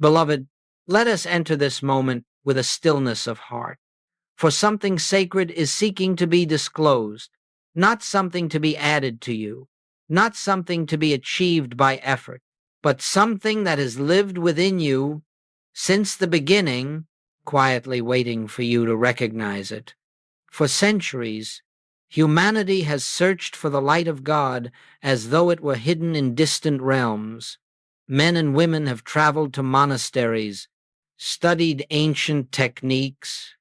Beloved, let us enter this moment with a stillness of heart, for something sacred is seeking to be disclosed, not something to be added to you, not something to be achieved by effort, but something that has lived within you since the beginning, quietly waiting for you to recognize it. For centuries, humanity has searched for the light of God as though it were hidden in distant realms. Men and women have traveled to monasteries, studied ancient techniques,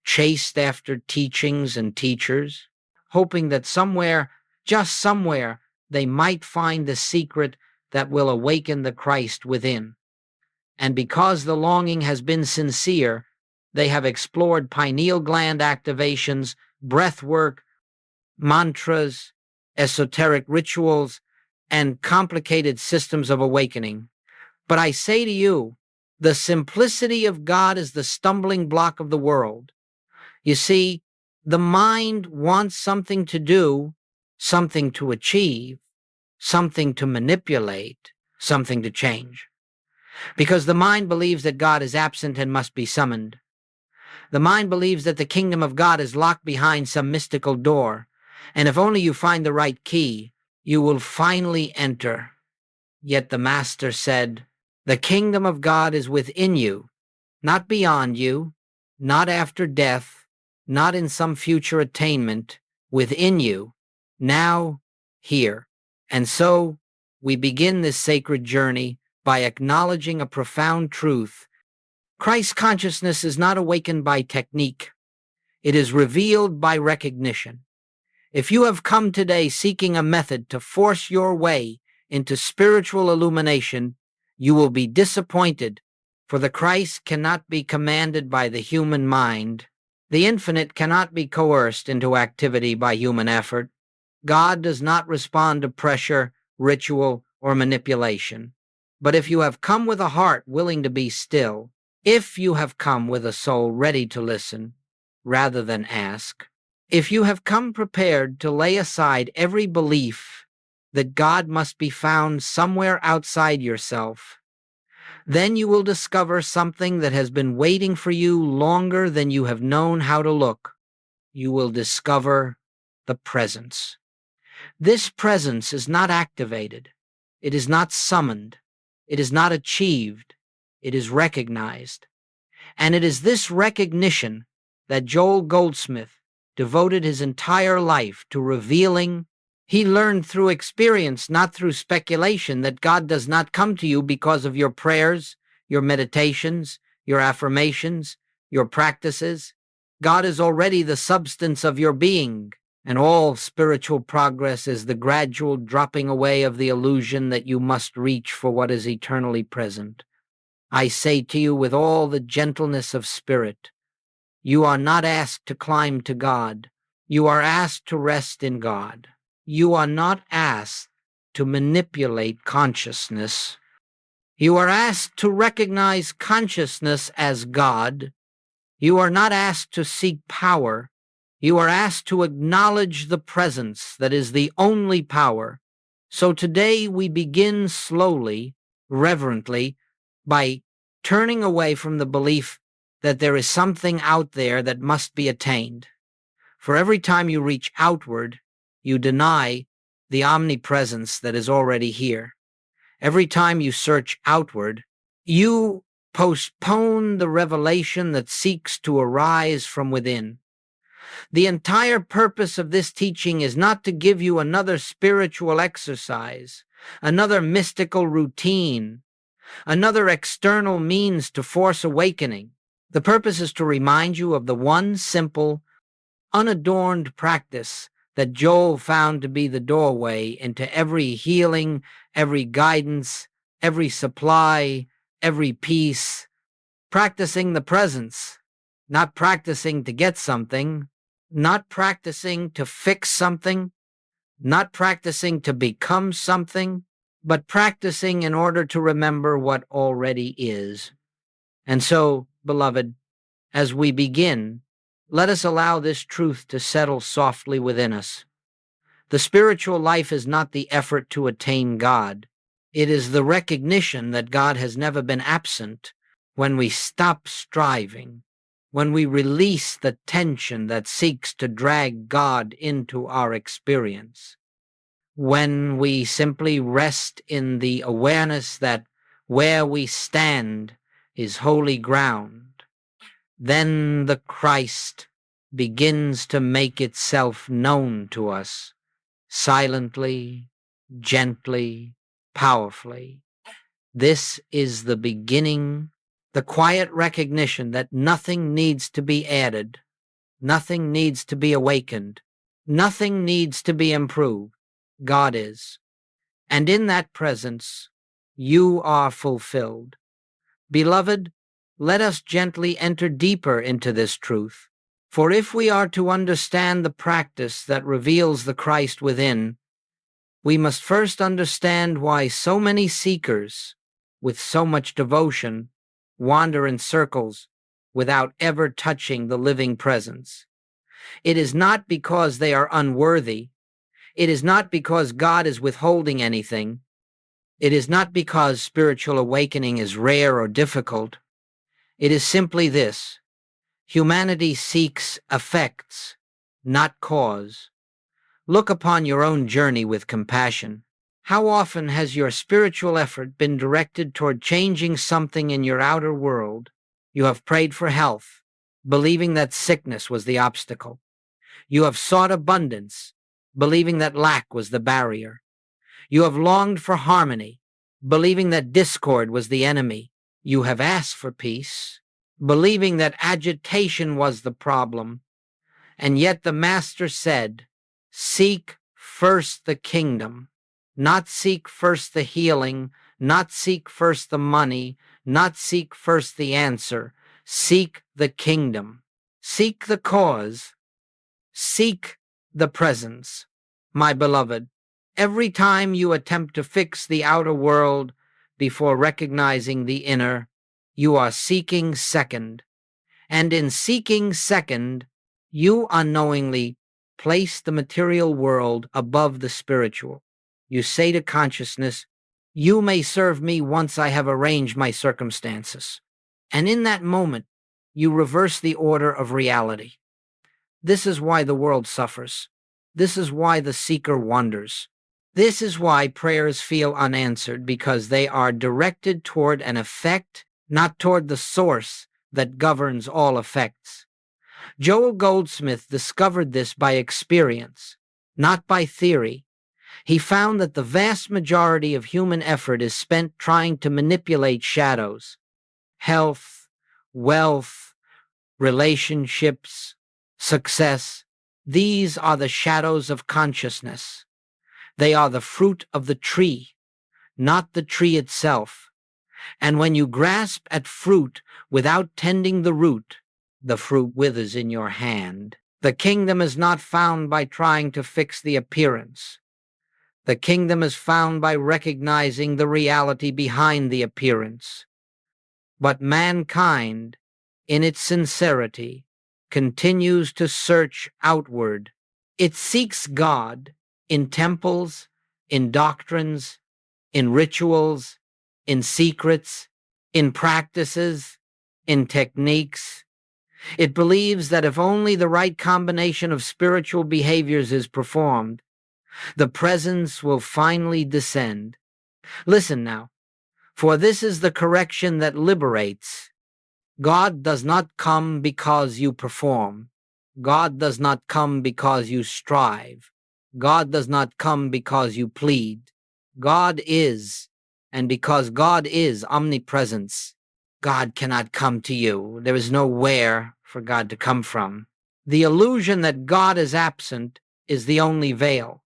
chased after teachings and teachers, hoping that somewhere, just somewhere, they might find the secret that will awaken the Christ within. And because the longing has been sincere, they have explored pineal gland activations, breathwork, mantras, esoteric rituals, and complicated systems of awakening. But I say to you, the simplicity of God is the stumbling block of the world. You see, the mind wants something to do, something to achieve, something to manipulate, something to change. Because the mind believes that God is absent and must be summoned. The mind believes that the kingdom of God is locked behind some mystical door, and if only you find the right key, you will finally enter. Yet the Master said, the kingdom of God is within you, not beyond you, not after death, not in some future attainment, within you, now, here. And so, we begin this sacred journey by acknowledging a profound truth. Christ consciousness is not awakened by technique. It is revealed by recognition. If you have come today seeking a method to force your way into spiritual illumination, you will be disappointed, for the Christ cannot be commanded by the human mind. The infinite cannot be coerced into activity by human effort. God does not respond to pressure, ritual, or manipulation. But if you have come with a heart willing to be still, if you have come with a soul ready to listen rather than ask, if you have come prepared to lay aside every belief that God must be found somewhere outside yourself, then you will discover something that has been waiting for you longer than you have known how to look. You will discover the presence. This presence is not activated. It is not summoned. It is not achieved. It is recognized. And it is this recognition that Joel Goldsmith devoted his entire life to revealing. He learned through experience, not through speculation, that God does not come to you because of your prayers, your meditations, your affirmations, your practices. God is already the substance of your being, and all spiritual progress is the gradual dropping away of the illusion that you must reach for what is eternally present. I say to you with all the gentleness of spirit, you are not asked to climb to God. You are asked to rest in God. You are not asked to manipulate consciousness. You are asked to recognize consciousness as God. You are not asked to seek power. You are asked to acknowledge the presence that is the only power. So today we begin slowly, reverently, by turning away from the belief that there is something out there that must be attained. For every time you reach outward, you deny the omnipresence that is already here. Every time you search outward, you postpone the revelation that seeks to arise from within. The entire purpose of this teaching is not to give you another spiritual exercise, another mystical routine, another external means to force awakening. The purpose is to remind you of the one simple, unadorned practice that Joel found to be the doorway into every healing, every guidance, every supply, every peace. Practicing the presence, not practicing to get something, not practicing to fix something, not practicing to become something, but practicing in order to remember what already is. And so, beloved, as we begin, let us allow this truth to settle softly within us. The spiritual life is not the effort to attain God. It is the recognition that God has never been absent when we stop striving, when we release the tension that seeks to drag God into our experience, when we simply rest in the awareness that where we stand is holy ground. Then the Christ begins to make itself known to us silently, gently, powerfully. This is the beginning, the quiet recognition that nothing needs to be added, nothing needs to be awakened, nothing needs to be improved. God is. And in that presence, you are fulfilled. Beloved, let us gently enter deeper into this truth. For if we are to understand the practice that reveals the Christ within, we must first understand why so many seekers, with so much devotion, wander in circles without ever touching the living presence. It is not because they are unworthy. It is not because God is withholding anything. It is not because spiritual awakening is rare or difficult. It is simply this: humanity seeks effects, not cause. Look upon your own journey with compassion. How often has your spiritual effort been directed toward changing something in your outer world? You have prayed for health, believing that sickness was the obstacle. You have sought abundance, believing that lack was the barrier. You have longed for harmony, believing that discord was the enemy. You have asked for peace, believing that agitation was the problem. And yet the Master said, seek first the kingdom, not seek first the healing, not seek first the money, not seek first the answer. Seek the kingdom. Seek the cause. Seek the presence. My beloved, every time you attempt to fix the outer world before recognizing the inner, you are seeking second. And in seeking second, you unknowingly place the material world above the spiritual. You say to consciousness, you may serve me once I have arranged my circumstances. And in that moment, you reverse the order of reality. This is why the world suffers. This is why the seeker wanders. This is why prayers feel unanswered, because they are directed toward an effect, not toward the source that governs all effects. Joel Goldsmith discovered this by experience, not by theory. He found that the vast majority of human effort is spent trying to manipulate shadows: health, wealth, relationships, success. These are the shadows of consciousness. They are the fruit of the tree, not the tree itself. And when you grasp at fruit without tending the root, the fruit withers in your hand. The kingdom is not found by trying to fix the appearance. The kingdom is found by recognizing the reality behind the appearance. But mankind, in its sincerity, continues to search outward. It seeks God in temples, in doctrines, in rituals, in secrets, in practices, in techniques. It believes that if only the right combination of spiritual behaviors is performed, the presence will finally descend. Listen now, for this is the correction that liberates. God does not come because you perform. God does not come because you strive. God does not come because you plead. God is, and because God is omnipresence, God cannot come to you. There is nowhere for God to come from. The illusion that God is absent is the only veil.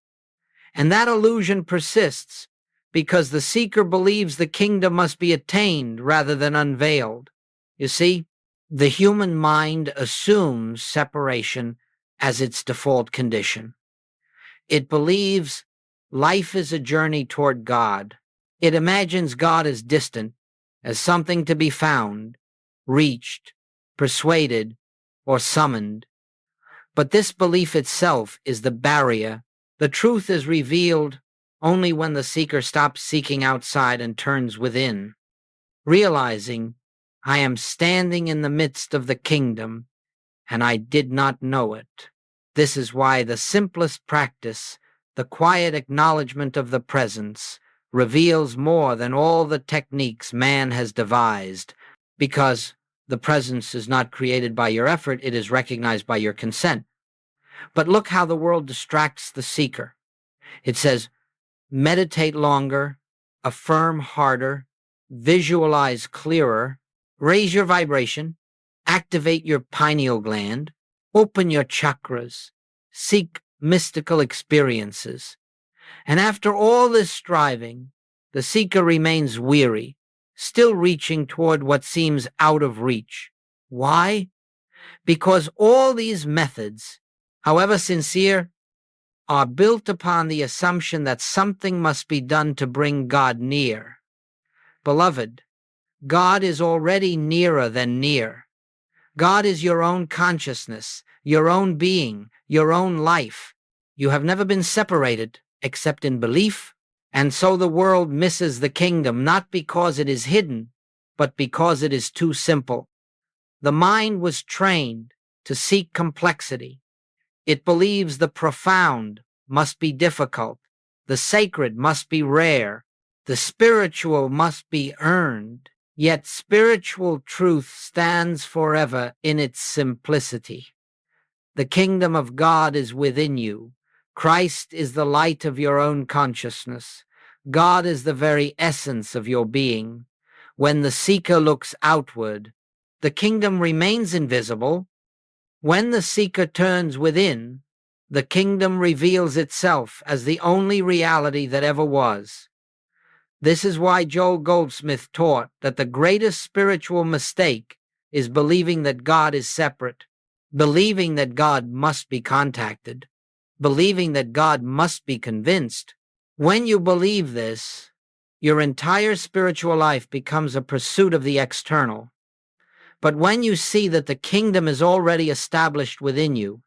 And that illusion persists because the seeker believes the kingdom must be attained rather than unveiled. You see, the human mind assumes separation as its default condition. It believes life is a journey toward God. It imagines God as distant, as something to be found, reached, persuaded, or summoned. But this belief itself is the barrier. The truth is revealed only when the seeker stops seeking outside and turns within, realizing, I am standing in the midst of the kingdom, and I did not know it. This is why the simplest practice, the quiet acknowledgement of the presence, reveals more than all the techniques man has devised, because the presence is not created by your effort, it is recognized by your consent. But look how the world distracts the seeker. It says, meditate longer, affirm harder, visualize clearer, raise your vibration, activate your pineal gland, open your chakras, seek mystical experiences. And after all this striving, the seeker remains weary, still reaching toward what seems out of reach. Why? Because all these methods, however sincere, are built upon the assumption that something must be done to bring God near. Beloved, God is already nearer than near. God is your own consciousness, your own being, your own life. You have never been separated except in belief, and so the world misses the kingdom not because it is hidden, but because it is too simple. The mind was trained to seek complexity. It believes the profound must be difficult, the sacred must be rare, the spiritual must be earned. Yet spiritual truth stands forever in its simplicity. The kingdom of God is within you. Christ is the light of your own consciousness. God is the very essence of your being. When the seeker looks outward, the kingdom remains invisible. When the seeker turns within, the kingdom reveals itself as the only reality that ever was. This is why Joel Goldsmith taught that the greatest spiritual mistake is believing that God is separate, believing that God must be contacted, believing that God must be convinced. When you believe this, your entire spiritual life becomes a pursuit of the external. But when you see that the kingdom is already established within you,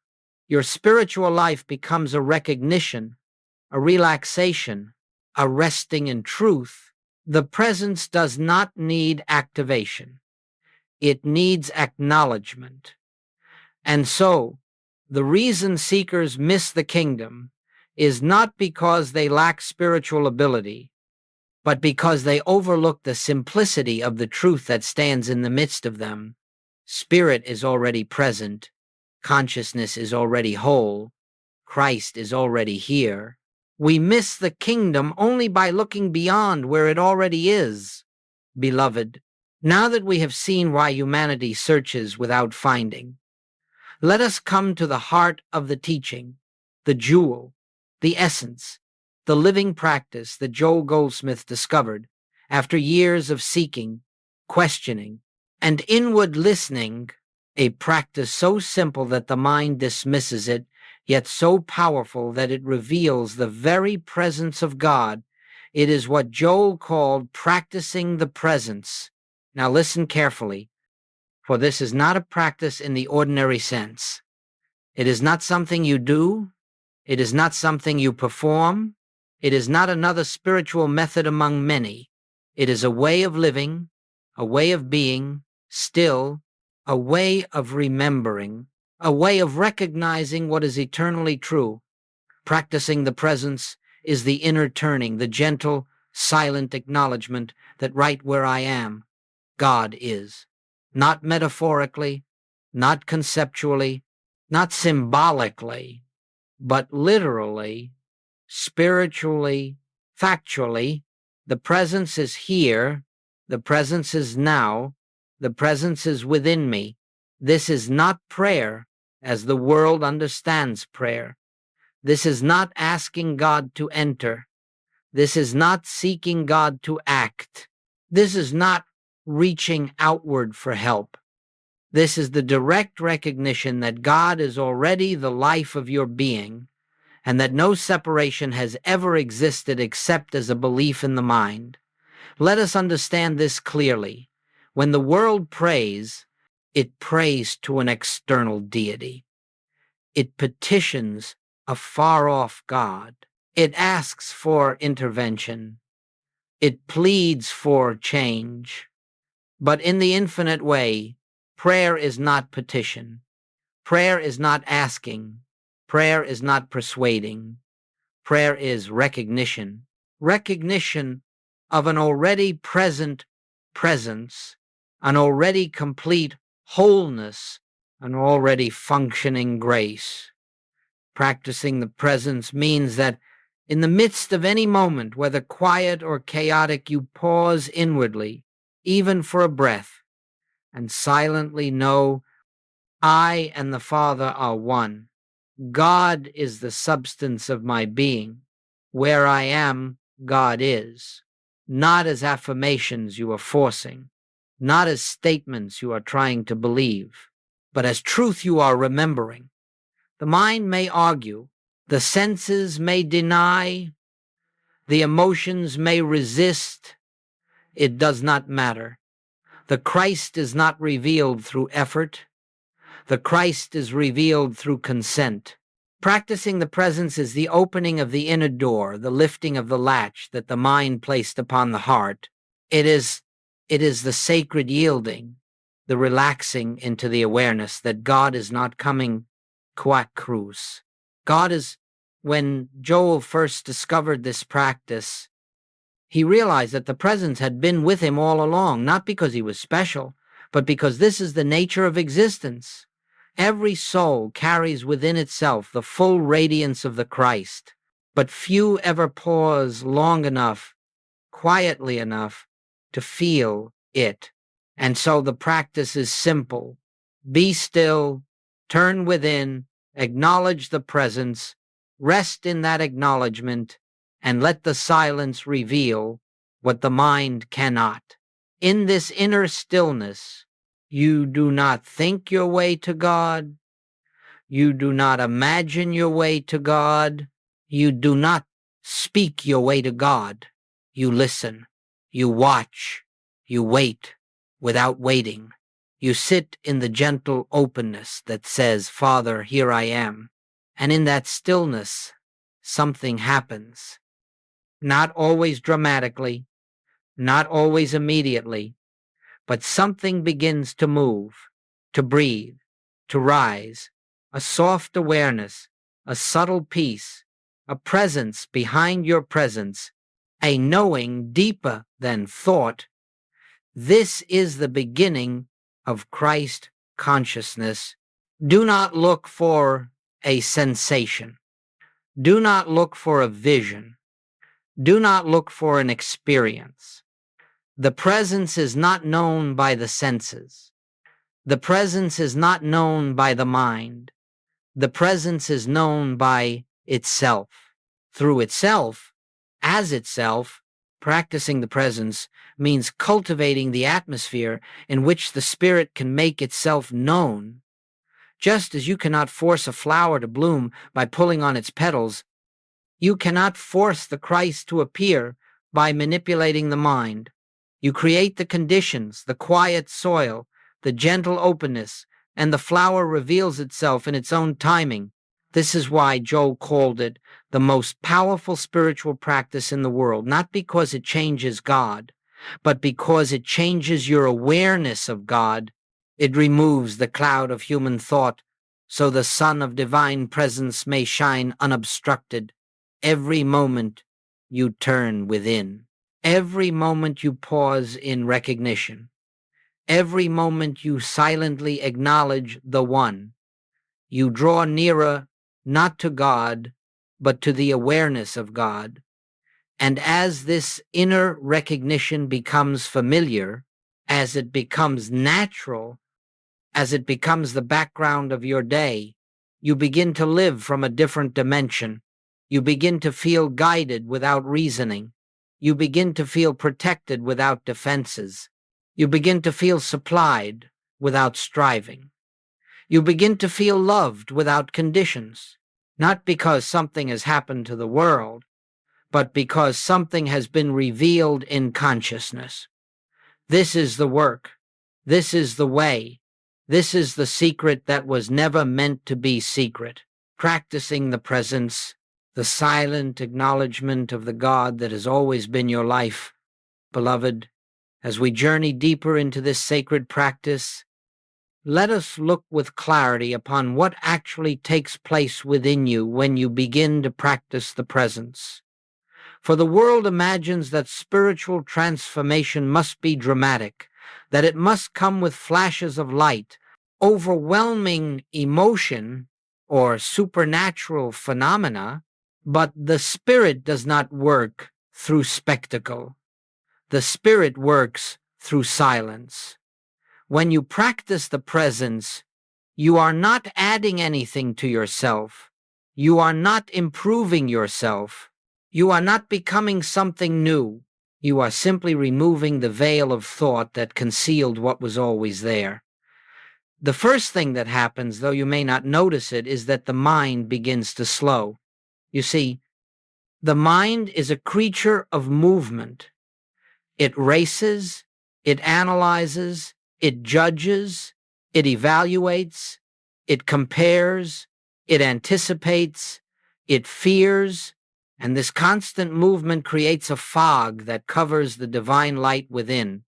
your spiritual life becomes a recognition, a relaxation, a resting in truth. The presence does not need activation. It needs acknowledgement. And so, the reason seekers miss the kingdom is not because they lack spiritual ability, but because they overlook the simplicity of the truth that stands in the midst of them. Spirit is already present. Consciousness is already whole. Christ is already here. We miss the kingdom only by looking beyond where it already is. Beloved, now that we have seen why humanity searches without finding, let us come to the heart of the teaching, the jewel, the essence, the living practice that Joel Goldsmith discovered after years of seeking, questioning, and inward listening, a practice so simple that the mind dismisses it, yet so powerful that it reveals the very presence of God. It is what Joel called practicing the presence. Now listen carefully, for this is not a practice in the ordinary sense. It is not something you do. It is not something you perform. It is not another spiritual method among many. It is a way of living, a way of being, still, a way of remembering, a way of recognizing what is eternally true. Practicing the presence is the inner turning, the gentle, silent acknowledgement that right where I am, God is. Not metaphorically, not conceptually, not symbolically, but literally, spiritually, factually. The presence is here, the presence is now, the presence is within me. This is not prayer as the world understands prayer. This is not asking God to enter. This is not seeking God to act. This is not reaching outward for help. This is the direct recognition that God is already the life of your being, and that no separation has ever existed except as a belief in the mind. Let us understand this clearly. When the world prays, it prays to an external deity. It petitions a far-off God. It asks for intervention. It pleads for change. But in the infinite way, prayer is not petition. Prayer is not asking. Prayer is not persuading. Prayer is recognition. Recognition of an already present presence, an already complete wholeness, an already functioning grace. Practicing the presence means that in the midst of any moment, whether quiet or chaotic, you pause inwardly, even for a breath, and silently know, I and the Father are one. God is the substance of my being. Where I am, God is. Not as affirmations you are forcing, not as statements you are trying to believe, but as truth you are remembering. The mind may argue, the senses may deny, the emotions may resist. It does not matter. The Christ is not revealed through effort. The Christ is revealed through consent. Practicing the presence is the opening of the inner door, the lifting of the latch that the mind placed upon the heart. It is the sacred yielding, the relaxing into the awareness that God is not coming quack cruz. God is, when Joel first discovered this practice, he realized that the presence had been with him all along, not because he was special, but because this is the nature of existence. Every soul carries within itself the full radiance of the Christ, but few ever pause long enough, quietly enough, to feel it. And so the practice is simple. Be still, turn within, acknowledge the presence, rest in that acknowledgement, and let the silence reveal what the mind cannot. In this inner stillness, you do not think your way to God. You do not imagine your way to God. You do not speak your way to God. You listen. You watch. You wait without waiting. You sit in the gentle openness that says, Father, here I am. And in that stillness, something happens. Not always dramatically, not always immediately, but something begins to move, to breathe, to rise, a soft awareness, a subtle peace, a presence behind your presence, a knowing deeper than thought. This is the beginning of Christ consciousness. Do not look for a sensation. Do not look for a vision. Do not look for an experience. The presence is not known by the senses. The presence is not known by the mind. The presence is known by itself. Through itself, as itself, practicing the presence means cultivating the atmosphere in which the spirit can make itself known. Just as you cannot force a flower to bloom by pulling on its petals, you cannot force the Christ to appear by manipulating the mind. You create the conditions, the quiet soil, the gentle openness, and the flower reveals itself in its own timing. This is why Joel called it the most powerful spiritual practice in the world, not because it changes God, but because it changes your awareness of God. It removes the cloud of human thought, so the sun of divine presence may shine unobstructed. Every moment you turn within. Every moment you pause in recognition. Every moment you silently acknowledge the One. You draw nearer not to God, but to the awareness of God. And as this inner recognition becomes familiar, as it becomes natural, as it becomes the background of your day, you begin to live from a different dimension. You begin to feel guided without reasoning. You begin to feel protected without defenses. You begin to feel supplied without striving. You begin to feel loved without conditions, not because something has happened to the world, but because something has been revealed in consciousness. This is the work. This is the way. This is the secret that was never meant to be secret. Practicing the presence the silent acknowledgement of the God that has always been your life. Beloved, as we journey deeper into this sacred practice, let us look with clarity upon what actually takes place within you when you begin to practice the presence. For the world imagines that spiritual transformation must be dramatic, that it must come with flashes of light, overwhelming emotion, or supernatural phenomena, but the Spirit does not work through spectacle. The Spirit works through silence. When you practice the presence, you are not adding anything to yourself. You are not improving yourself. You are not becoming something new. You are simply removing the veil of thought that concealed what was always there. The first thing that happens, though you may not notice it, is that the mind begins to slow. You see, the mind is a creature of movement. It races, it analyzes, it judges, it evaluates, it compares, it anticipates, it fears, and this constant movement creates a fog that covers the divine light within.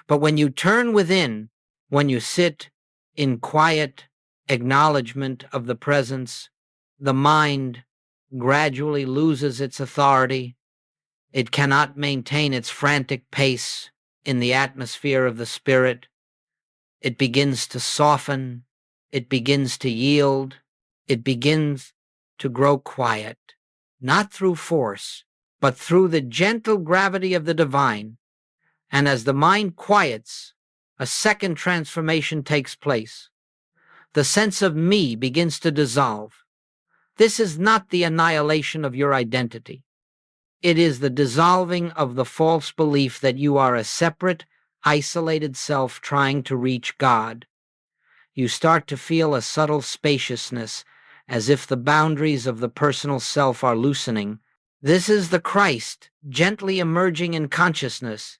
But when you turn within, when you sit in quiet acknowledgement of the presence, the mind gradually loses its authority. It cannot maintain its frantic pace in the atmosphere of the Spirit. It begins to soften. It begins to yield. It begins to grow quiet, not through force, but through the gentle gravity of the divine. And as the mind quiets, a second transformation takes place. The sense of me begins to dissolve. This is not the annihilation of your identity. It is the dissolving of the false belief that you are a separate, isolated self trying to reach God. You start to feel a subtle spaciousness, as if the boundaries of the personal self are loosening. This is the Christ, gently emerging in consciousness.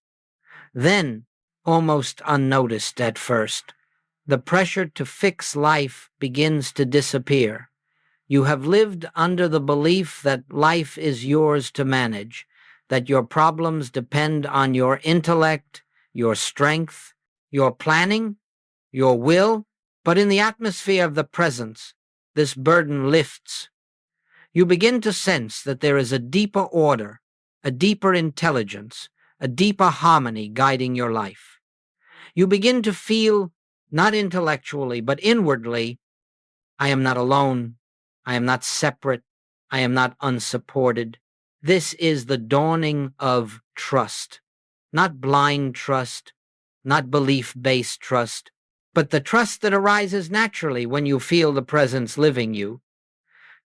Then, almost unnoticed at first, the pressure to fix life begins to disappear. You have lived under the belief that life is yours to manage, that your problems depend on your intellect, your strength, your planning, your will, but in the atmosphere of the presence, this burden lifts. You begin to sense that there is a deeper order, a deeper intelligence, a deeper harmony guiding your life. You begin to feel, not intellectually, but inwardly, I am not alone. I am not separate. I am not unsupported. This is the dawning of trust, not blind trust, not belief-based trust, but the trust that arises naturally when you feel the presence living you.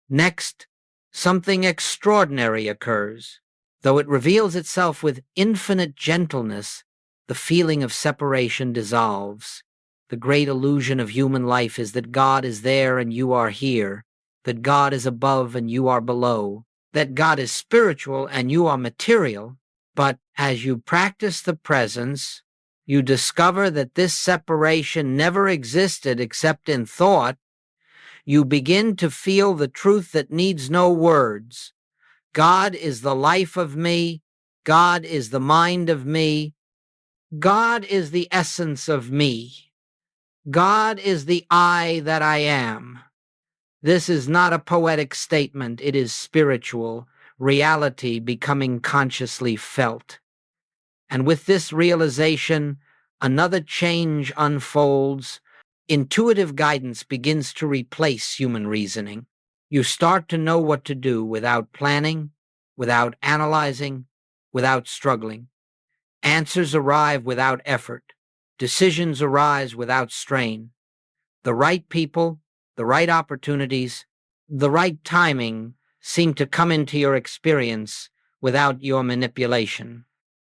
Next, something extraordinary occurs. Though it reveals itself with infinite gentleness, the feeling of separation dissolves. The great illusion of human life is that God is there and you are here, that God is above and you are below, that God is spiritual and you are material. But as you practice the presence, you discover that this separation never existed except in thought. You begin to feel the truth that needs no words. God is the life of me. God is the mind of me. God is the essence of me. God is the I that I am. This is not a poetic statement. It is spiritual, reality becoming consciously felt. And with this realization, another change unfolds. Intuitive guidance begins to replace human reasoning. You start to know what to do without planning, without analyzing, without struggling. Answers arrive without effort. Decisions arise without strain. The right people, the right opportunities, the right timing seem to come into your experience without your manipulation.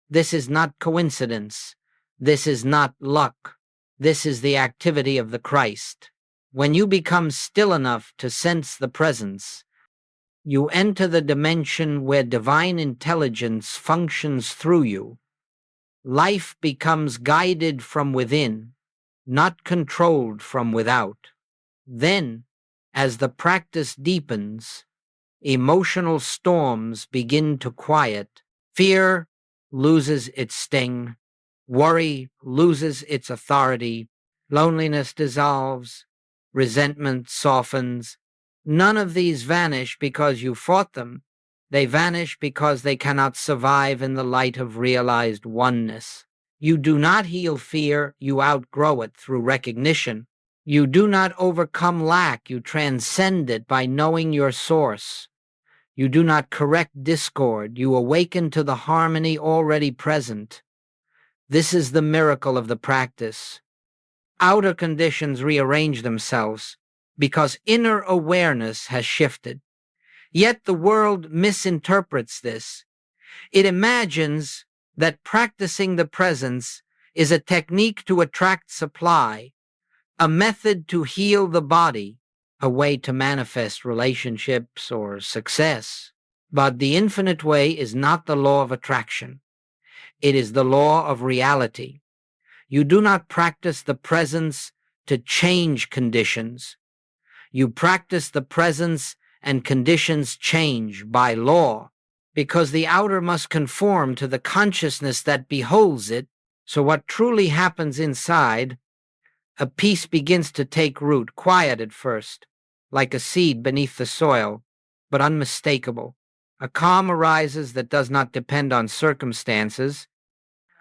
This is not coincidence. This is not luck. This is the activity of the Christ. When you become still enough to sense the presence, you enter the dimension where divine intelligence functions through you. Life becomes guided from within, not controlled from without. Then, as the practice deepens, emotional storms begin to quiet. Fear loses its sting. Worry loses its authority. Loneliness dissolves. Resentment softens. None of these vanish because you fought them. They vanish because they cannot survive in the light of realized oneness. You do not heal fear, you outgrow it through recognition. You do not overcome lack, you transcend it by knowing your source. You do not correct discord, you awaken to the harmony already present. This is the miracle of the practice. Outer conditions rearrange themselves because inner awareness has shifted. Yet the world misinterprets this. It imagines that practicing the presence is a technique to attract supply, a method to heal the body, a way to manifest relationships or success. But the infinite way is not the law of attraction. It is the law of reality. You do not practice the presence to change conditions. You practice the presence and conditions change by law, because the outer must conform to the consciousness that beholds it. So what truly happens inside, a peace begins to take root, quiet at first, like a seed beneath the soil, but unmistakable. A calm arises that does not depend on circumstances.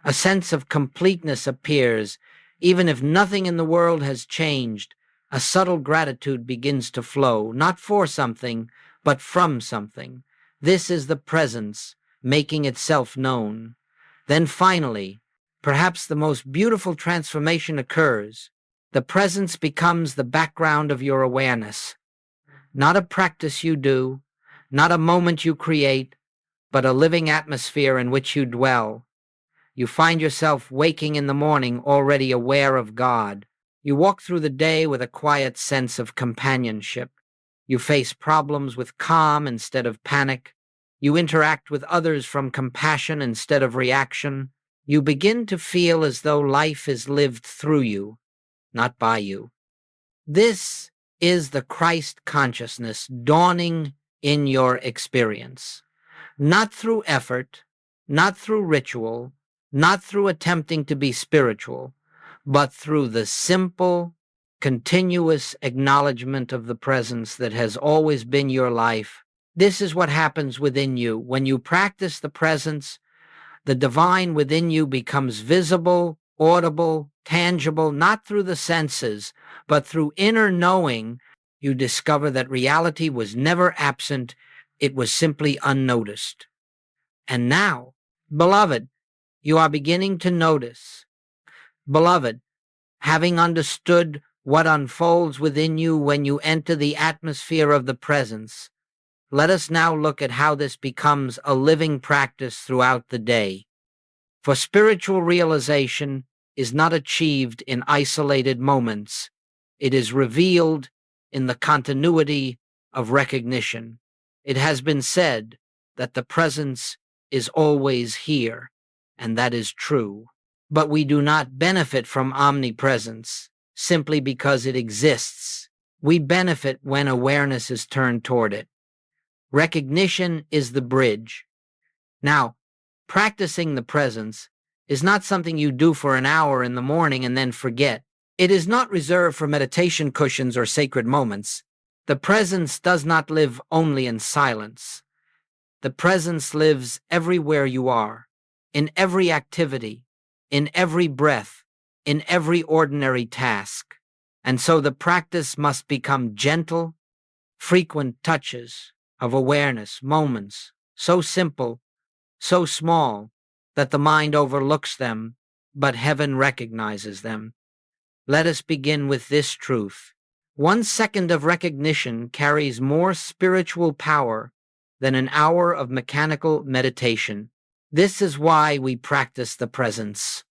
A sense of completeness appears, even if nothing in the world has changed. A subtle gratitude begins to flow, not for something, but from something. This is the presence, making itself known. Then finally, perhaps the most beautiful transformation occurs. The presence becomes the background of your awareness. Not a practice you do, not a moment you create, but a living atmosphere in which you dwell. You find yourself waking in the morning already aware of God. You walk through the day with a quiet sense of companionship. You face problems with calm instead of panic. You interact with others from compassion instead of reaction. You begin to feel as though life is lived through you, not by you. This is the Christ consciousness dawning in your experience. Not through effort, not through ritual, not through attempting to be spiritual, but through the simple, continuous acknowledgement of the presence that has always been your life. This is what happens within you. When you practice the presence, the divine within you becomes visible, audible, tangible, not through the senses, but through inner knowing. You discover that reality was never absent, it was simply unnoticed. And now, beloved, you are beginning to notice. Beloved, having understood what unfolds within you when you enter the atmosphere of the presence, let us now look at how this becomes a living practice throughout the day. For spiritual realization is not achieved in isolated moments. It is revealed in the continuity of recognition. It has been said that the presence is always here, and that is true. But we do not benefit from omnipresence simply because it exists. We benefit when awareness is turned toward it. Recognition is the bridge. Now, practicing the presence is not something you do for an hour in the morning and then forget. It is not reserved for meditation cushions or sacred moments. The presence does not live only in silence. The presence lives everywhere you are, in every activity, in every breath, in every ordinary task. And so the practice must become gentle, frequent touches of awareness, moments, so simple, so small, that the mind overlooks them, but heaven recognizes them. Let us begin with this truth. 1 second of recognition carries more spiritual power than an hour of mechanical meditation. This is why we practice the presence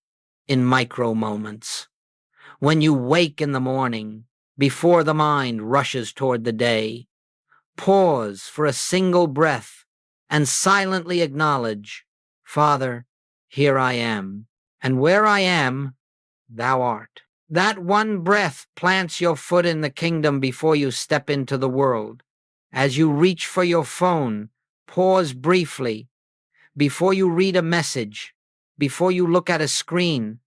in micro moments. When you wake in the morning, before the mind rushes toward the day, pause for a single breath and silently acknowledge, Father, here I am, and where I am, thou art. That one breath plants your foot in the kingdom before you step into the world. As you reach for your phone, pause briefly. Before you read a message, before you look at a screen,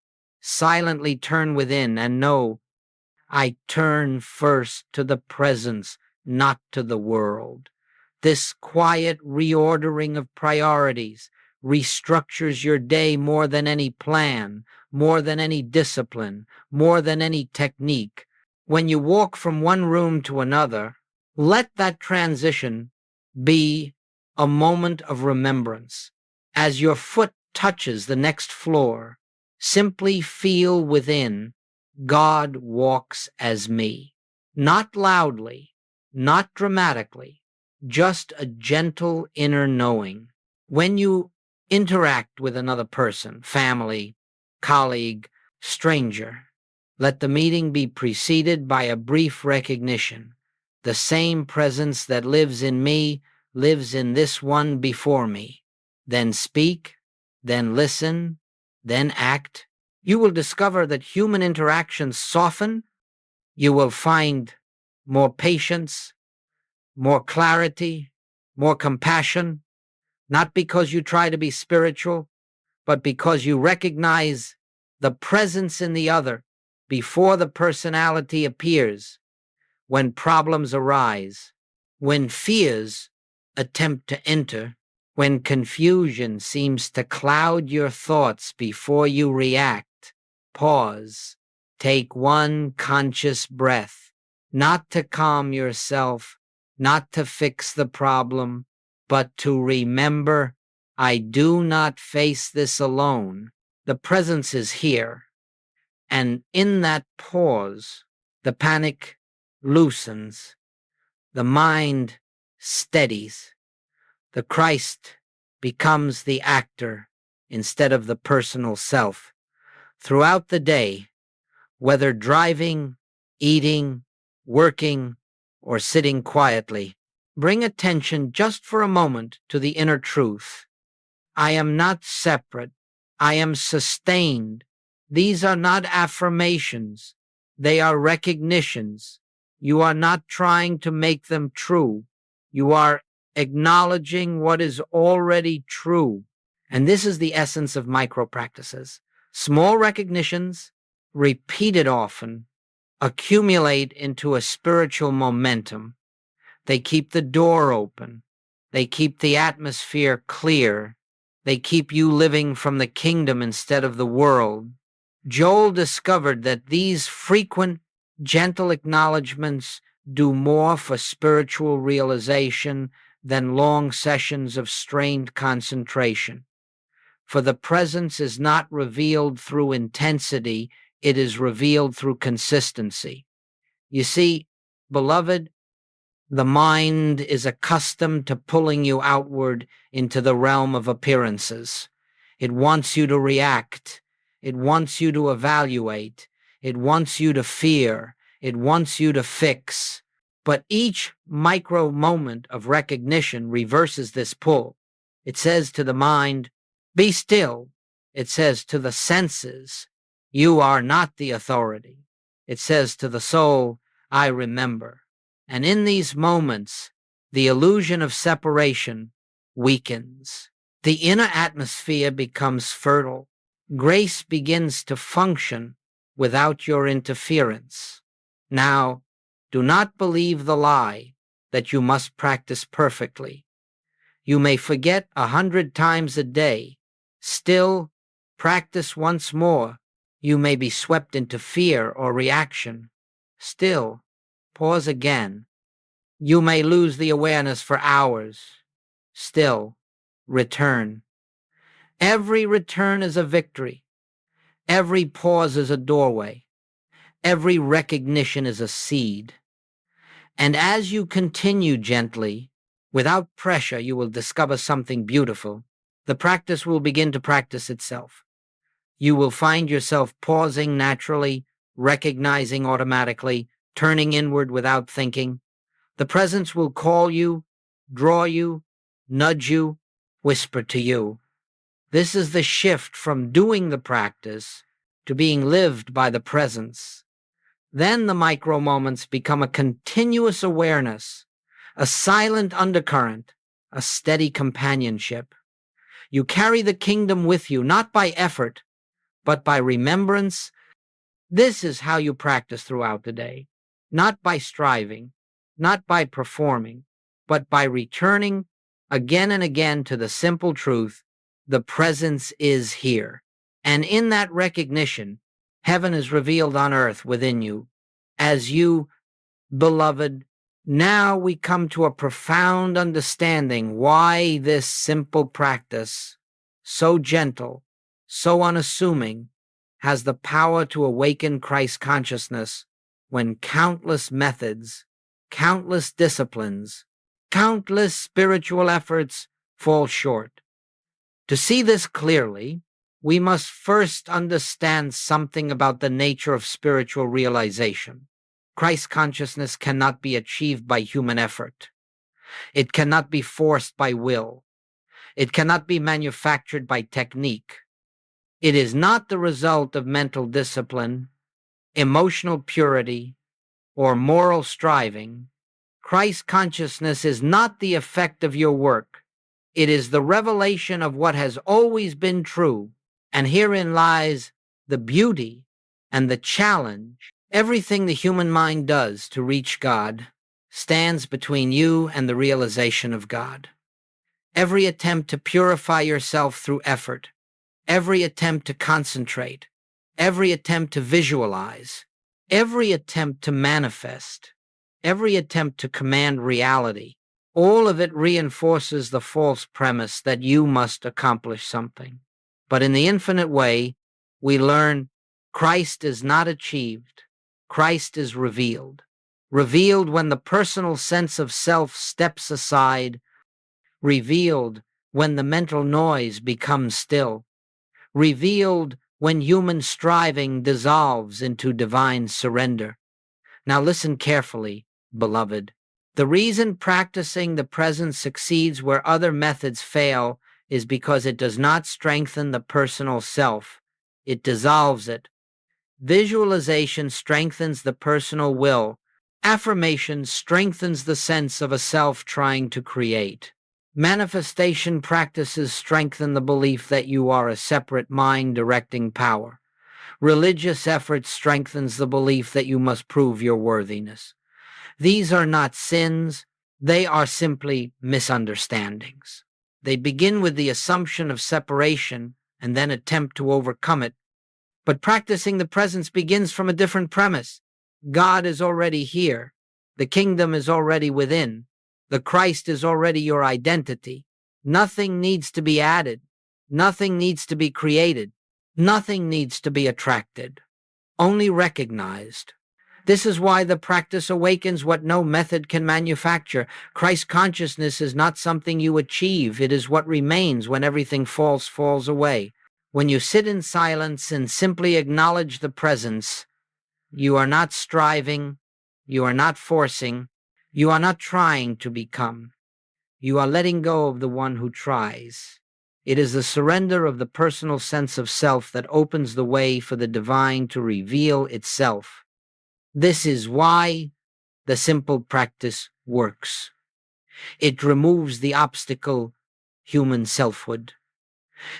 silently turn within and know, I turn first to the presence, not to the world. This quiet reordering of priorities restructures your day more than any plan, more than any discipline, more than any technique. When you walk from one room to another, let that transition be a moment of remembrance. As your foot touches the next floor, simply feel within, God walks as me. Not loudly, not dramatically, just a gentle inner knowing. When you interact with another person, family, colleague, stranger, let the meeting be preceded by a brief recognition. The same presence that lives in me lives in this one before me. Then speak, then listen, then act. You will discover that human interactions soften. You will find more patience, more clarity, more compassion, not because you try to be spiritual, but because you recognize the presence in the other before the personality appears. When problems arise, when fears attempt to enter, when confusion seems to cloud your thoughts before you react, pause, take one conscious breath, not to calm yourself, not to fix the problem, but to remember, I do not face this alone. The presence is here. And in that pause, the panic loosens, the mind steadies, the Christ becomes the actor instead of the personal self. Throughout the day, whether driving, eating, working, or sitting quietly, bring attention just for a moment to the inner truth. I am not separate. I am sustained. These are not affirmations. They are recognitions. You are not trying to make them true. You are acknowledging what is already true. And this is the essence of micro practices. Small recognitions, repeated often, accumulate into a spiritual momentum. They keep the door open. They keep the atmosphere clear. They keep you living from the kingdom instead of the world. Joel discovered that these frequent, gentle acknowledgments do more for spiritual realization than long sessions of strained concentration. For the presence is not revealed through intensity, it is revealed through consistency. You see, beloved, the mind is accustomed to pulling you outward into the realm of appearances. It wants you to react. It wants you to evaluate. It wants you to fear. It wants you to fix. But each micro moment of recognition reverses this pull. It says to the mind, be still. It says to the senses, you are not the authority. It says to the soul, I remember. And in these moments, the illusion of separation weakens. The inner atmosphere becomes fertile. Grace begins to function without your interference. Now, do not believe the lie that you must practice perfectly. You may forget 100 times a day. Still, practice once more. You may be swept into fear or reaction. Still, pause again. You may lose the awareness for hours. Still, return. Every return is a victory. Every pause is a doorway. Every recognition is a seed. And as you continue gently, without pressure, you will discover something beautiful. The practice will begin to practice itself. You will find yourself pausing naturally, recognizing automatically, turning inward without thinking. The presence will call you, draw you, nudge you, whisper to you. This is the shift from doing the practice to being lived by the presence. Then the micro moments become a continuous awareness, a silent undercurrent, a steady companionship. You carry the kingdom with you, not by effort, but by remembrance. This is how you practice throughout the day, not by striving, not by performing, but by returning again and again to the simple truth: the presence is here. And in that recognition, heaven is revealed on earth within you. As you, beloved, now we come to a profound understanding why this simple practice, so gentle, so unassuming, has the power to awaken Christ consciousness when countless methods, countless disciplines, countless spiritual efforts fall short. To see this clearly, we must first understand something about the nature of spiritual realization. Christ consciousness cannot be achieved by human effort. It cannot be forced by will. It cannot be manufactured by technique. It is not the result of mental discipline, emotional purity, or moral striving. Christ consciousness is not the effect of your work. It is the revelation of what has always been true, and herein lies the beauty and the challenge. Everything the human mind does to reach God stands between you and the realization of God. Every attempt to purify yourself through effort, every attempt to concentrate, every attempt to visualize, every attempt to manifest, every attempt to command reality, all of it reinforces the false premise that you must accomplish something. But in the infinite way, we learn Christ is not achieved. Christ is revealed. Revealed when the personal sense of self steps aside. Revealed when the mental noise becomes still. Revealed when human striving dissolves into divine surrender. Now listen carefully, beloved. The reason practicing the presence succeeds where other methods fail is because it does not strengthen the personal self. It dissolves it. Visualization strengthens the personal will. Affirmation strengthens the sense of a self trying to create. Manifestation practices strengthen the belief that you are a separate mind directing power. Religious effort strengthens the belief that you must prove your worthiness. These are not sins, they are simply misunderstandings. They begin with the assumption of separation and then attempt to overcome it. But practicing the presence begins from a different premise. God is already here. The kingdom is already within. The Christ is already your identity. Nothing needs to be added. Nothing needs to be created. Nothing needs to be attracted. Only recognized. This is why the practice awakens what no method can manufacture. Christ consciousness is not something you achieve. It is what remains when everything falls away. When you sit in silence and simply acknowledge the presence, you are not striving, you are not forcing, you are not trying to become. You are letting go of the one who tries. It is the surrender of the personal sense of self that opens the way for the divine to reveal itself. This is why the simple practice works. It removes the obstacle, human selfhood.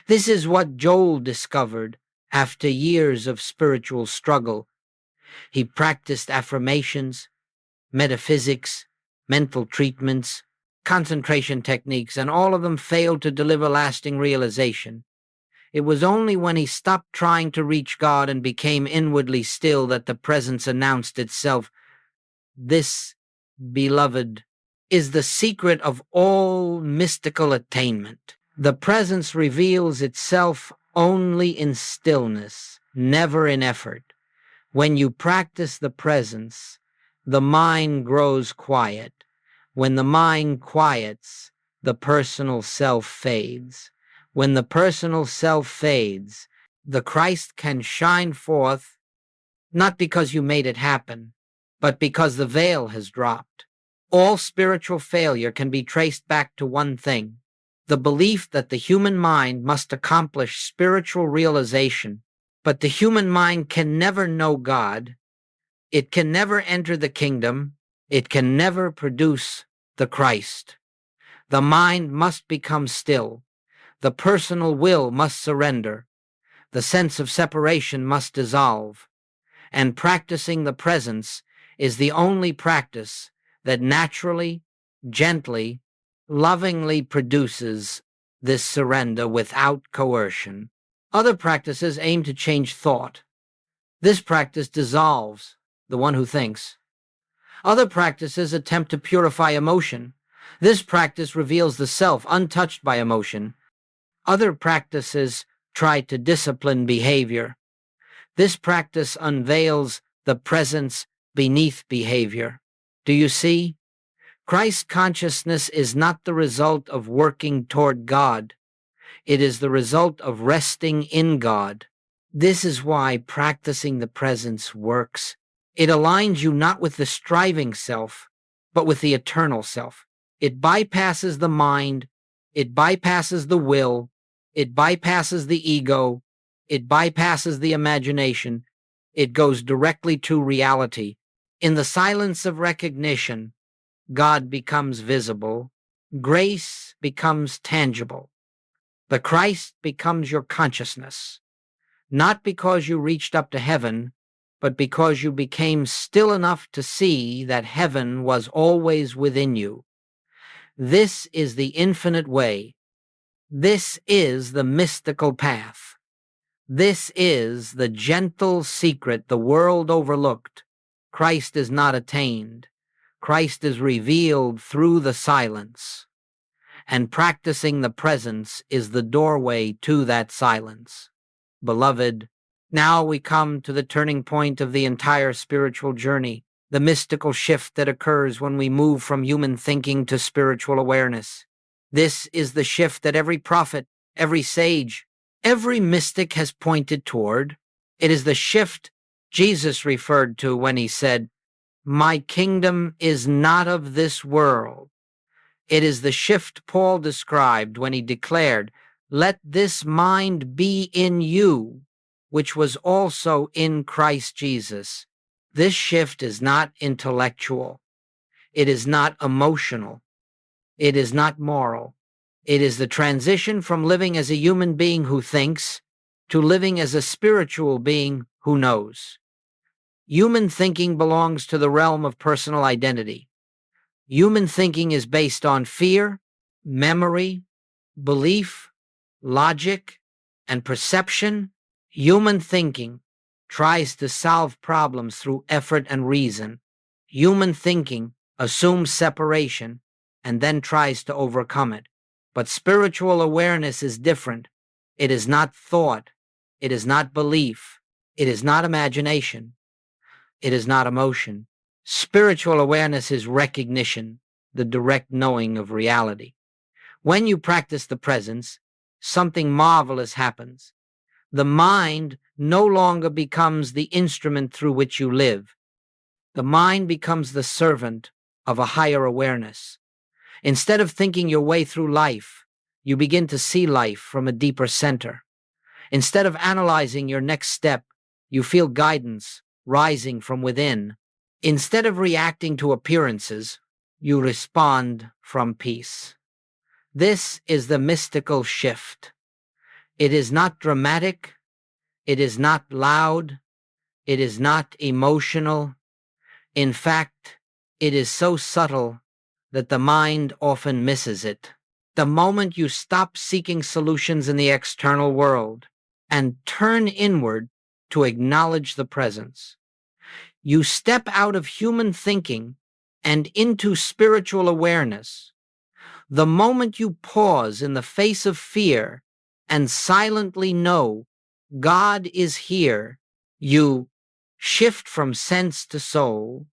This is what Joel discovered after years of spiritual struggle. He practiced affirmations, metaphysics, mental treatments, concentration techniques, and all of them failed to deliver lasting realization. It was only when he stopped trying to reach God and became inwardly still that the presence announced itself. This, beloved, is the secret of all mystical attainment. The presence reveals itself only in stillness, never in effort. When you practice the presence, the mind grows quiet. When the mind quiets, the personal self fades. When the personal self fades, the Christ can shine forth, not because you made it happen, but because the veil has dropped. All spiritual failure can be traced back to one thing: the belief that the human mind must accomplish spiritual realization. But the human mind can never know God. It can never enter the kingdom. It can never produce the Christ. The mind must become still. The personal will must surrender. The sense of separation must dissolve. And practicing the presence is the only practice that naturally, gently, lovingly produces this surrender without coercion. Other practices aim to change thought. This practice dissolves the one who thinks. Other practices attempt to purify emotion. This practice reveals the self untouched by emotion. Other practices try to discipline behavior. This practice unveils the presence beneath behavior. Do you see? Christ consciousness is not the result of working toward God. It is the result of resting in God. This is why practicing the presence works. It aligns you not with the striving self, but with the eternal self. It bypasses the mind. It bypasses the will. It bypasses the ego. It bypasses the imagination. It goes directly to reality. In the silence of recognition, God becomes visible. Grace becomes tangible. The Christ becomes your consciousness, not because you reached up to heaven, but because you became still enough to see that heaven was always within you. This is the infinite way. This is the mystical path. This is the gentle secret the world overlooked. Christ is not attained. Christ is revealed through the silence. And practicing the presence is the doorway to that silence. Beloved, now we come to the turning point of the entire spiritual journey, the mystical shift that occurs when we move from human thinking to spiritual awareness. This is the shift that every prophet, every sage, every mystic has pointed toward. It is the shift Jesus referred to when he said, "My kingdom is not of this world." It is the shift Paul described when he declared, "Let this mind be in you, which was also in Christ Jesus." This shift is not intellectual. It is not emotional. It is not moral. It is the transition from living as a human being who thinks to living as a spiritual being who knows. Human thinking belongs to the realm of personal identity. Human thinking is based on fear, memory, belief, logic, and perception. Human thinking tries to solve problems through effort and reason. Human thinking assumes separation and then tries to overcome it. But spiritual awareness is different. It is not thought. It is not belief. It is not imagination. It is not emotion. Spiritual awareness is recognition, the direct knowing of reality. When you practice the presence, something marvelous happens. The mind no longer becomes the instrument through which you live. The mind becomes the servant of a higher awareness. Instead of thinking your way through life, you begin to see life from a deeper center. Instead of analyzing your next step, you feel guidance rising from within. Instead of reacting to appearances, you respond from peace. This is the mystical shift. It is not dramatic. It is not loud. It is not emotional. In fact, it is so subtle that the mind often misses it. The moment you stop seeking solutions in the external world and turn inward to acknowledge the presence, you step out of human thinking and into spiritual awareness. The moment you pause in the face of fear and silently know God is here, you shift from sense to soul.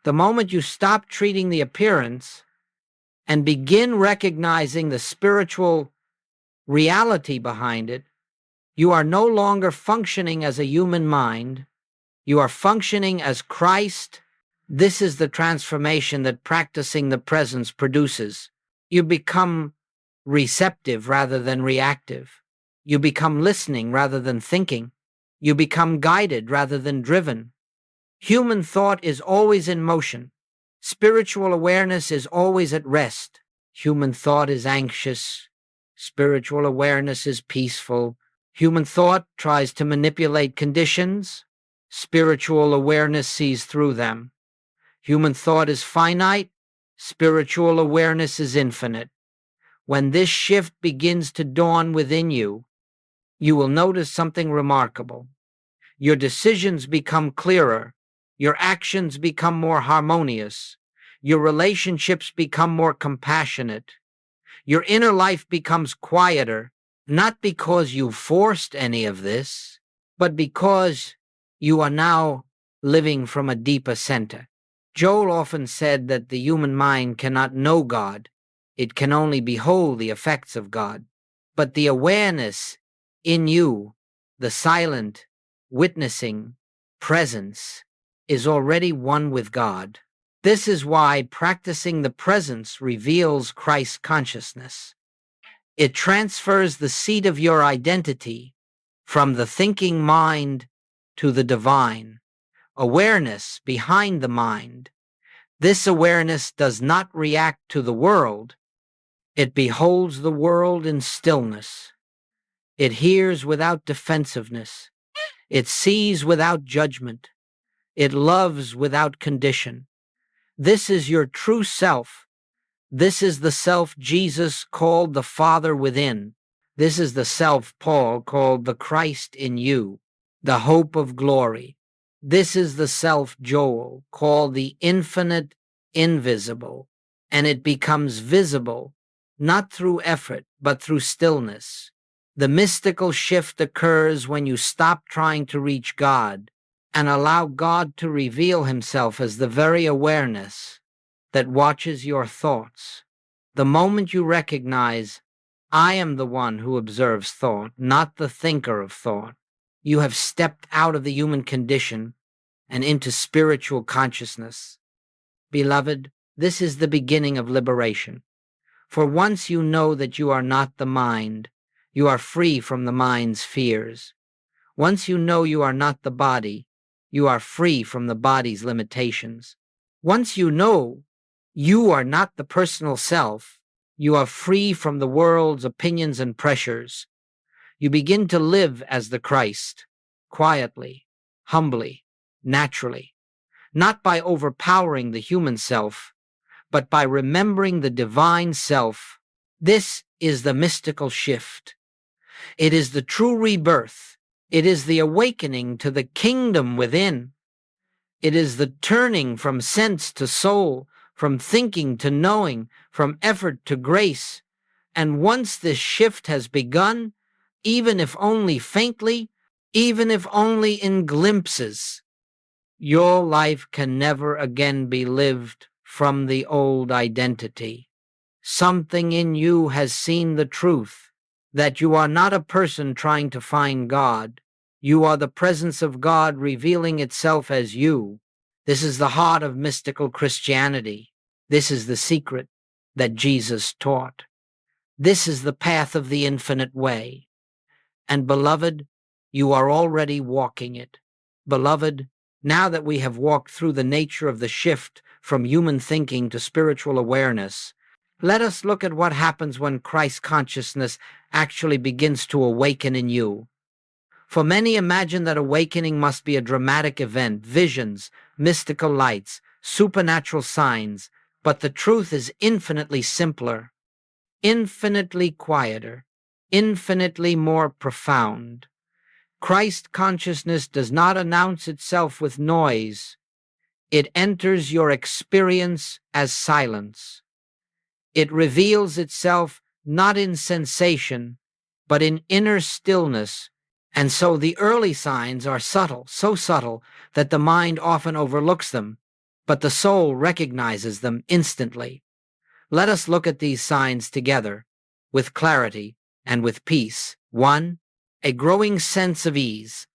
The moment you stop treating the appearance and begin recognizing the spiritual reality behind it, you are no longer functioning as a human mind. You are functioning as Christ. This is the transformation that practicing the presence produces. You become receptive rather than reactive. You become listening rather than thinking. You become guided rather than driven. Human thought is always in motion. Spiritual awareness is always at rest. Human thought is anxious. Spiritual awareness is peaceful. Human thought tries to manipulate conditions. Spiritual awareness sees through them. Human thought is finite. Spiritual awareness is infinite. When this shift begins to dawn within you, you will notice something remarkable. Your decisions become clearer. Your actions become more harmonious. Your relationships become more compassionate. Your inner life becomes quieter, not because you forced any of this, but because you are now living from a deeper center. Joel often said that the human mind cannot know God. It can only behold the effects of God. But the awareness in you, the silent, witnessing presence, is already one with God. This is why practicing the presence reveals Christ's consciousness. It transfers the seat of your identity from the thinking mind to the divine. Awareness behind the mind. This awareness does not react to the world. It beholds the world in stillness. It hears without defensiveness. It sees without judgment. It loves without condition. This is your true self. This is the self Jesus called the Father within. This is the self Paul called the Christ in you, the hope of glory. This is the self Joel called the infinite invisible, and it becomes visible not through effort but through stillness. The mystical shift occurs when you stop trying to reach God and allow God to reveal himself as the very awareness that watches your thoughts. The moment you recognize, I am the one who observes thought, not the thinker of thought, you have stepped out of the human condition and into spiritual consciousness. Beloved, this is the beginning of liberation. For once you know that you are not the mind, you are free from the mind's fears. Once you know you are not the body, you are free from the body's limitations. Once you know you are not the personal self, you are free from the world's opinions and pressures. You begin to live as the Christ, quietly, humbly, naturally, not by overpowering the human self, but by remembering the divine self. This is the mystical shift. It is the true rebirth. It is the awakening to the kingdom within. It is the turning from sense to soul, from thinking to knowing, from effort to grace. And once this shift has begun, even if only faintly, even if only in glimpses, your life can never again be lived from the old identity. Something in you has seen the truth, that you are not a person trying to find God. You are the presence of God revealing itself as you. This is the heart of mystical Christianity. This is the secret that Jesus taught. This is the path of the infinite way. And beloved, you are already walking it. Beloved, now that we have walked through the nature of the shift from human thinking to spiritual awareness, let us look at what happens when Christ consciousness actually begins to awaken in you. For many imagine that awakening must be a dramatic event, visions, mystical lights, supernatural signs, but the truth is infinitely simpler, infinitely quieter, infinitely more profound. Christ consciousness does not announce itself with noise. It enters your experience as silence. It reveals itself not in sensation, but in inner stillness. And so the early signs are subtle, so subtle that the mind often overlooks them, but the soul recognizes them instantly. Let us look at these signs together, with clarity and with peace. 1. A growing sense of ease.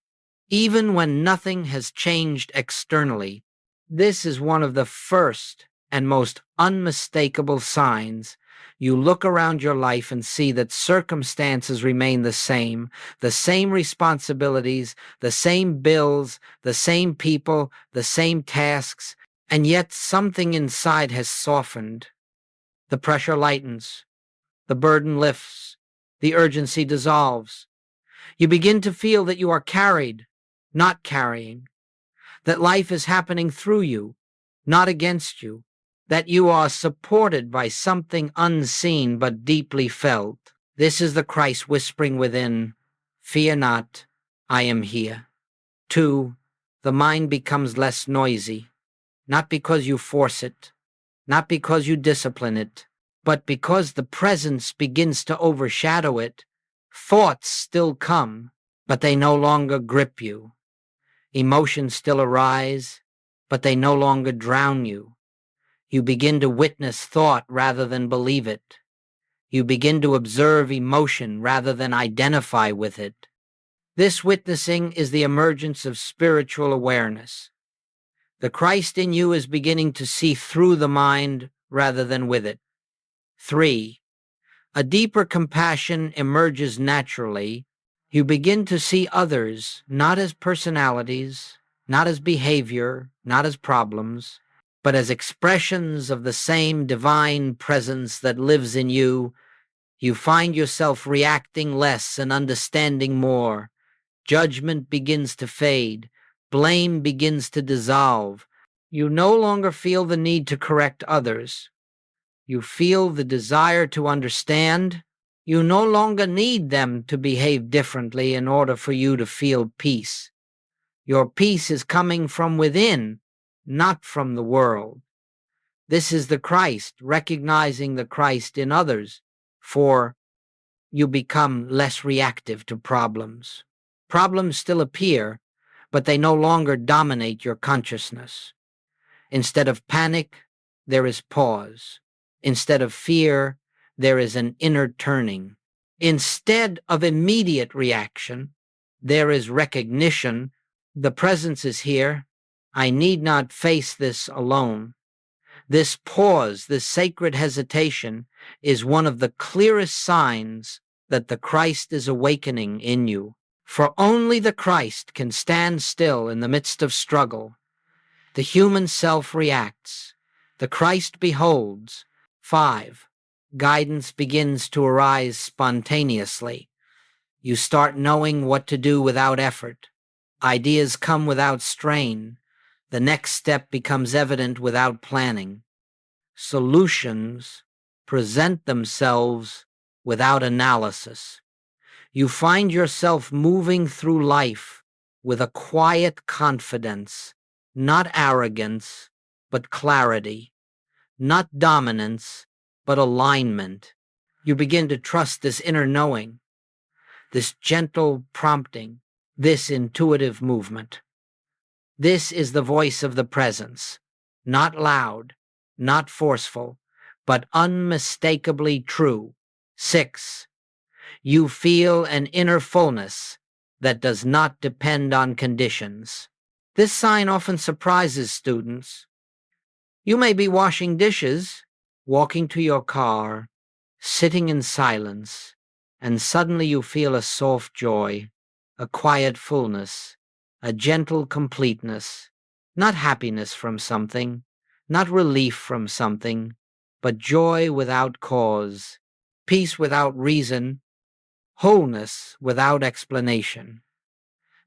Even when nothing has changed externally, this is one of the first and most unmistakable signs. You look around your life and see that circumstances remain the same responsibilities, the same bills, the same people, the same tasks, And yet something inside has softened. The pressure lightens, the burden lifts, the urgency dissolves. You begin to feel that you are carried, not carrying, that life is happening through you, not against you, that you are supported by something unseen but deeply felt. This is the Christ whispering within, "Fear not, I am here." 2. The mind becomes less noisy, not because you force it, not because you discipline it, but because the presence begins to overshadow it. Thoughts still come, but they no longer grip you. Emotions still arise, but they no longer drown you. You begin to witness thought rather than believe it. You begin to observe emotion rather than identify with it. This witnessing is the emergence of spiritual awareness. The Christ in you is beginning to see through the mind rather than with it. 3. A deeper compassion emerges naturally. You begin to see others not as personalities, not as behavior, not as problems, but as expressions of the same divine presence that lives in you. You find yourself reacting less and understanding more. Judgment begins to fade. Blame begins to dissolve. You no longer feel the need to correct others. You feel the desire to understand. You no longer need them to behave differently in order for you to feel peace. Your peace is coming from within, not from the world. This is the Christ, recognizing the Christ in others, for you become less reactive to problems. Problems still appear, but they no longer dominate your consciousness. Instead of panic, there is pause. Instead of fear, there is an inner turning. Instead of immediate reaction, there is recognition. The presence is here. I need not face this alone. This pause, this sacred hesitation, is one of the clearest signs that the Christ is awakening in you. For only the Christ can stand still in the midst of struggle. The human self reacts. The Christ beholds. 5. Guidance begins to arise spontaneously. You start knowing what to do without effort. Ideas come without strain. The next step becomes evident without planning. Solutions present themselves without analysis. You find yourself moving through life with a quiet confidence, not arrogance, but clarity, not dominance, but alignment. You begin to trust this inner knowing, this gentle prompting, this intuitive movement. This is the voice of the presence, not loud, not forceful, but unmistakably true. 6. You feel an inner fullness that does not depend on conditions. This sign often surprises students. You may be washing dishes, walking to your car, sitting in silence, and suddenly you feel a soft joy, a quiet fullness, a gentle completeness, not happiness from something, not relief from something, but joy without cause, peace without reason, wholeness without explanation.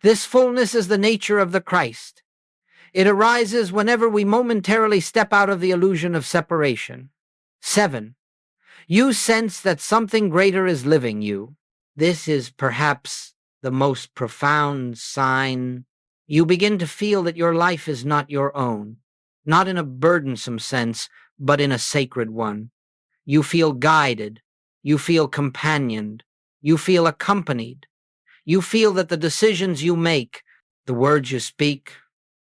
This fullness is the nature of the Christ. It arises whenever we momentarily step out of the illusion of separation. 7. You sense that something greater is living you. This is perhaps the most profound sign. You begin to feel that your life is not your own, not in a burdensome sense, but in a sacred one. You feel guided. You feel companioned. You feel accompanied. You feel that the decisions you make, the words you speak,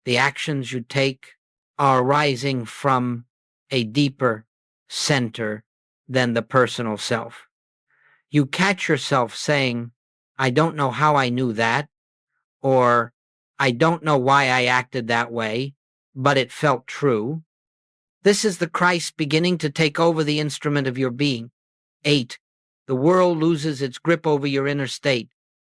the actions you take are arising from a deeper center than the personal self. You catch yourself saying, I don't know how I knew that, or I don't know why I acted that way, but it felt true. This is the Christ beginning to take over the instrument of your being. 8. The world loses its grip over your inner state.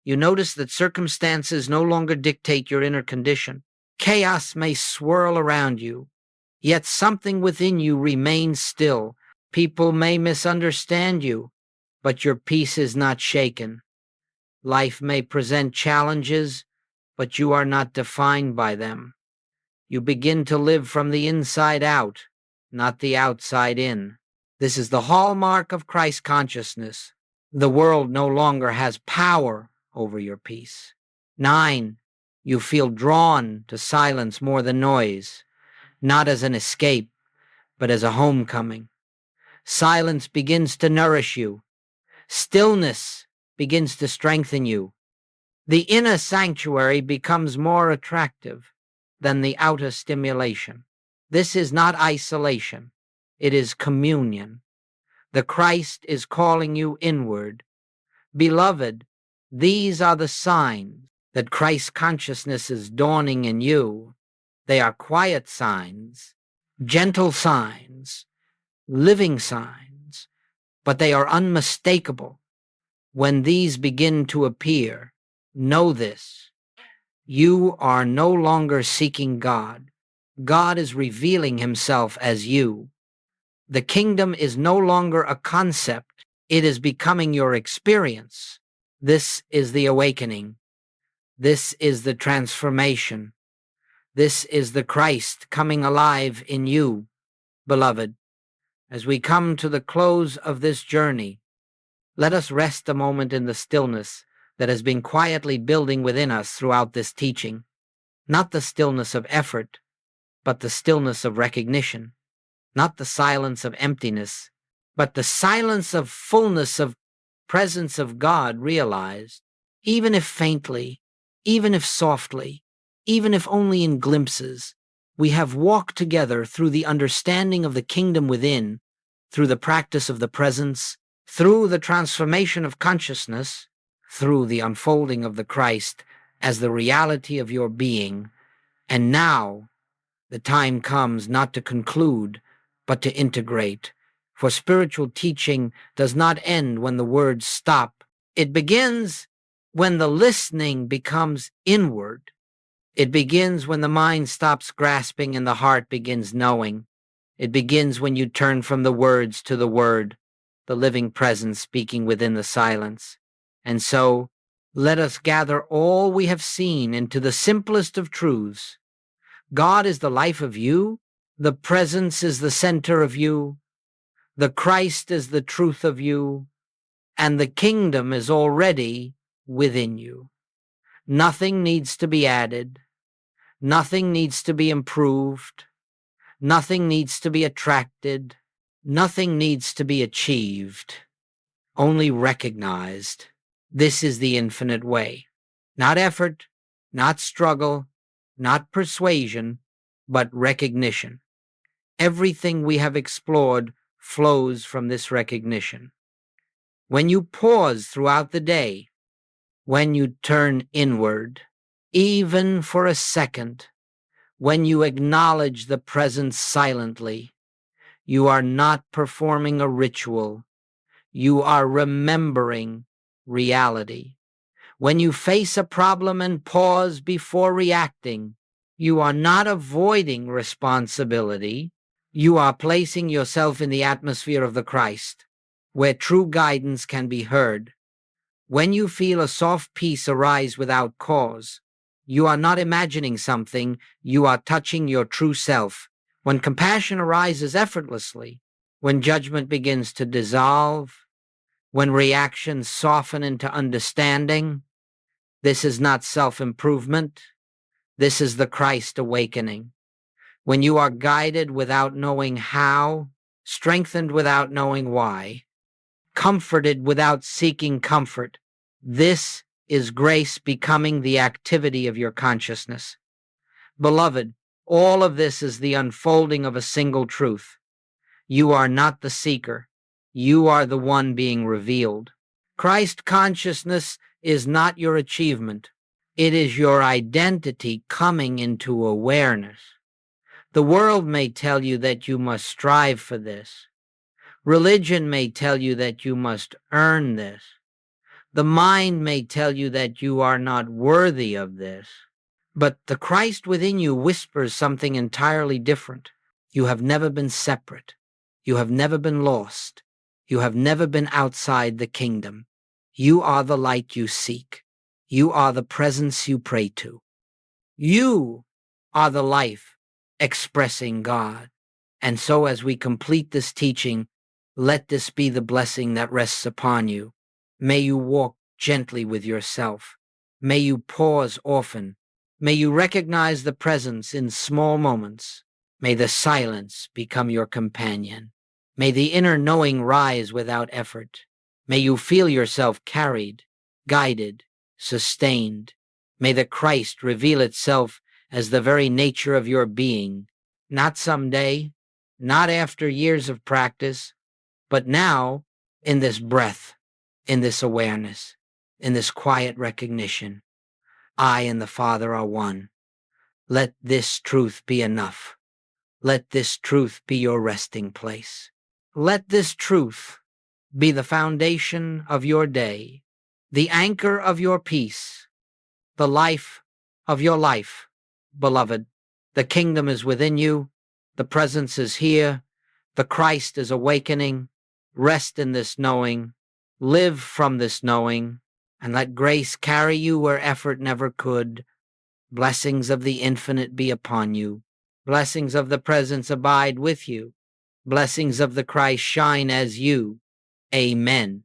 You notice that circumstances no longer dictate your inner condition. Chaos may swirl around you. Yet something within you remains still. People may misunderstand you, but your peace is not shaken. Life may present challenges, but you are not defined by them. You begin to live from the inside out, not the outside in. This is the hallmark of Christ consciousness. The world no longer has power over your peace. 9. You feel drawn to silence more than noise, not as an escape, but as a homecoming. Silence begins to nourish you. Stillness begins to strengthen you. The inner sanctuary becomes more attractive than the outer stimulation. This is not isolation. It is communion. The Christ is calling you inward. Beloved, these are the signs that Christ consciousness is dawning in you. They are quiet signs, gentle signs, living signs, but they are unmistakable. When these begin to appear, know this: you are no longer seeking God. God is revealing himself as you. The kingdom is no longer a concept. It is becoming your experience. This is the awakening. This is the transformation. This is the Christ coming alive in you, beloved. As we come to the close of this journey, let us rest a moment in the stillness that has been quietly building within us throughout this teaching. Not the stillness of effort, but the stillness of recognition. Not the silence of emptiness, but the silence of fullness of presence of God realized, even if faintly, even if softly, even if only in glimpses. We have walked together through the understanding of the kingdom within, through the practice of the presence, through the transformation of consciousness, through the unfolding of the Christ as the reality of your being. And now the time comes not to conclude, but to integrate. For spiritual teaching does not end when the words stop. It begins when the listening becomes inward. It begins when the mind stops grasping and the heart begins knowing. It begins when you turn from the words to the word, the living presence speaking within the silence. And so, let us gather all we have seen into the simplest of truths. God is the life of you. The presence is the center of you. The Christ is the truth of you. And the kingdom is already within you. Nothing needs to be added. Nothing needs to be improved. Nothing needs to be attracted. Nothing needs to be achieved. Only recognized. This is the infinite way. Not effort, not struggle, not persuasion, but recognition. Everything we have explored flows from this recognition. When you pause throughout the day, when you turn inward, even for a second, when you acknowledge the presence silently, you are not performing a ritual. You are remembering reality. When you face a problem and pause before reacting, you are not avoiding responsibility. You are placing yourself in the atmosphere of the Christ, where true guidance can be heard. When you feel a soft peace arise without cause, you are not imagining something, you are touching your true self. When compassion arises effortlessly, when judgment begins to dissolve, when reactions soften into understanding, this is not self-improvement. This is the Christ awakening. When you are guided without knowing how, strengthened without knowing why, comforted without seeking comfort, this is grace becoming the activity of your consciousness. Beloved, all of this is the unfolding of a single truth. You are not the seeker. You are the one being revealed. Christ consciousness is not your achievement. It is your identity coming into awareness. The world may tell you that you must strive for this. Religion may tell you that you must earn this. The mind may tell you that you are not worthy of this. But the Christ within you whispers something entirely different. You have never been separate. You have never been lost. You have never been outside the kingdom. You are the light you seek. You are the presence you pray to. You are the life expressing God. And so as we complete this teaching, let this be the blessing that rests upon you. May you walk gently with yourself. May you pause often. May you recognize the presence in small moments. May the silence become your companion. May the inner knowing rise without effort. May you feel yourself carried, guided, sustained. May the Christ reveal itself as the very nature of your being, not someday, not after years of practice, but now in this breath, in this awareness, in this quiet recognition. I and the Father are one. Let this truth be enough. Let this truth be your resting place. Let this truth be the foundation of your day, the anchor of your peace, the life of your life. Beloved, the kingdom is within you. The presence is here. The Christ is awakening. Rest in this knowing. Live from this knowing, and let grace carry you where effort never could. Blessings of the infinite be upon you. Blessings of the presence abide with you. Blessings of the Christ shine as you. Amen.